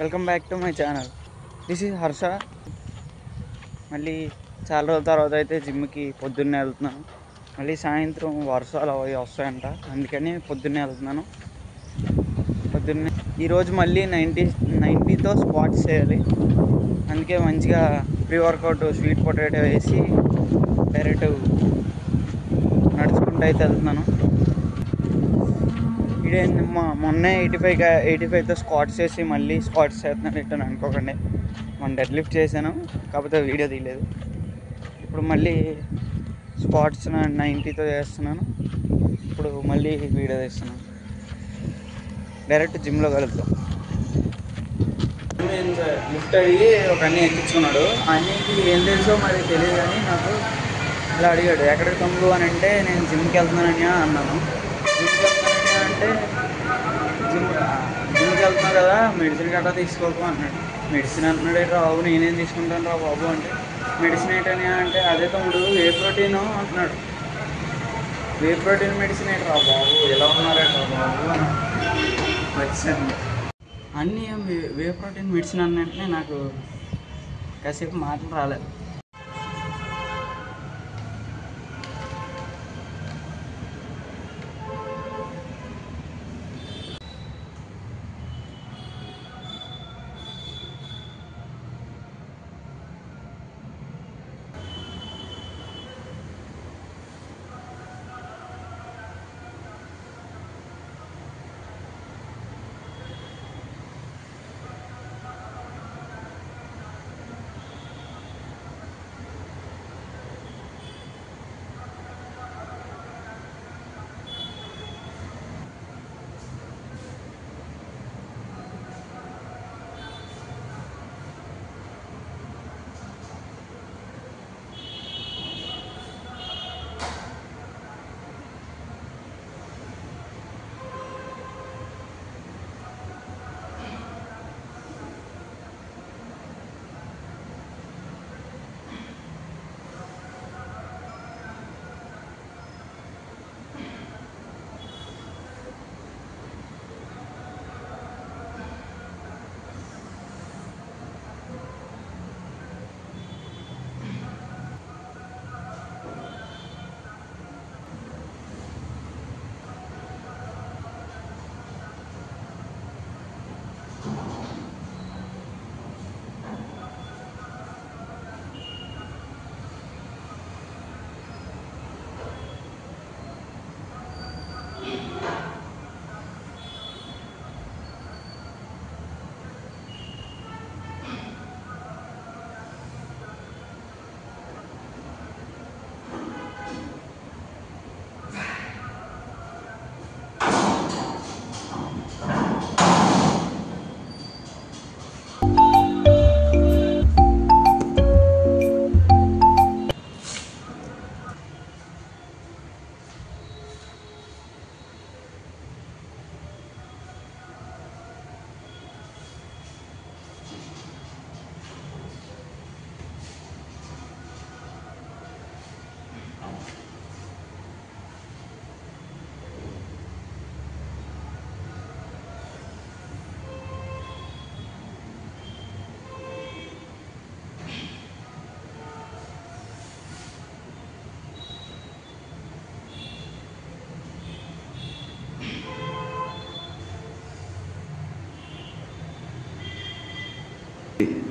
Welcome back to my channel. This is Harsha. మళ్ళీ చాలా రోజుల తర్వాత అయితే జిమ్కి పొద్దున్నే వెళ్తున్నాను. మళ్ళీ సాయంత్రం వర్షాలు అవి వస్తాయంట, అందుకని పొద్దున్నే వెళ్తున్నాను. పొద్దున్నే ఈరోజు మళ్ళీ 90తో స్క్వాట్స్ చేయాలి. అందుకే మంచిగా ప్రీ వర్కౌట్ స్వీట్ పొటాటో వేసి డైరెక్ట్ నడుచుకుంటూ అయితే వెళ్తున్నాను. ఇదే మొన్నే 85తో స్క్వాట్స్ చేసి మళ్ళీ స్క్వాట్స్ చేస్తున్నాను ఇట్టాను అనుకోకండి. మొన్న డెడ్ లిఫ్ట్ చేశాను, కాకపోతే వీడియో తీయలేదు. ఇప్పుడు మళ్ళీ స్క్వాట్స్ 90తో చేస్తున్నాను. ఇప్పుడు మళ్ళీ వీడియో తీస్తున్నాను. డైరెక్ట్ జిమ్లో కలుద్దాం. లిఫ్ట్ అయ్యి ఒక అన్నీ ఎక్కించుకున్నాడు. అన్నికి ఏం తెలుసో మరి తెలియదు, కానీ నాకు ఇలా అడిగాడు, ఎక్కడికి తమ్ముడు అని అంటే నేను జిమ్కి వెళ్తున్నానని అన్నాను. జిమ్కి వెళ్తున్నానని అంటే జిమ్కి వెళ్తున్నాను కదా, మెడిసిన్ గట్రా తీసుకోకు అన్నాడు. మెడిసిన్ అంటున్నాడు, ఏంటి బాబు నేనేం తీసుకుంటాను రా బాబు అంటే, మెడిసిన్ ఏంటని అంటే అదే తమ్ముడు వే ప్రోటీన్ అంటున్నాడు. వే ప్రోటీన్ మెడిసిన్ ఏంటి రా బాబు, ఎలా ఉన్నారేట్రా బాబు అని వచ్చాను. అన్నీ వే ప్రోటీన్ మెడిసిన్ అన్నట్టునే నాకు కాసేపు మాటలు రాలేదు.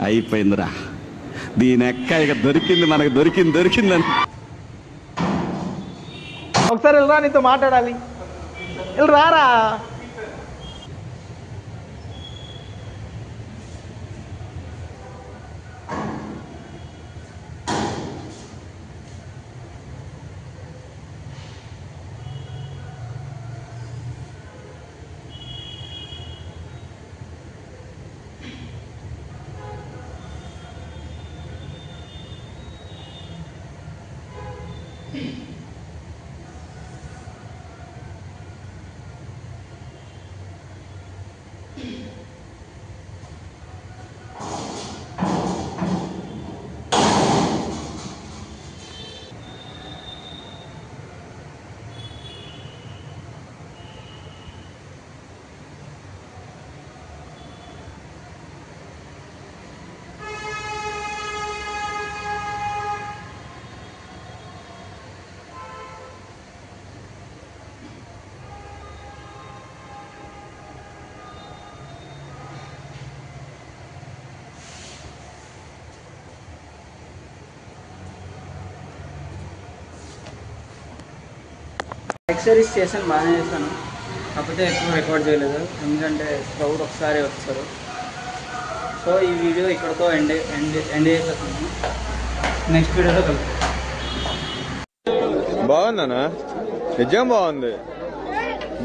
అయిపోయిందిరా, దీని ఎక్క ఇక దొరికింది, మనకు దొరికిందని. ఒకసారి వెళ్ళరా, నీతో మాట్లాడాలి. వెళ్ళి రారా. ఎక్సర్సైజ్ చేశాను, బాగానే చేశాను. కాకపోతే ఎక్కువ రికార్డ్ చేయలేదు, ఎందుకంటే క్రౌడ్ ఒకసారి వస్తారు. సో ఈ వీడియో ఇక్కడతో ఎండ్ చేసేస్తున్నాను. నెక్స్ట్ వీడియోలో కలుగుతాం. బాగుందనా? నిజం బాగుంది.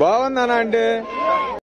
బాగుందనా అంటే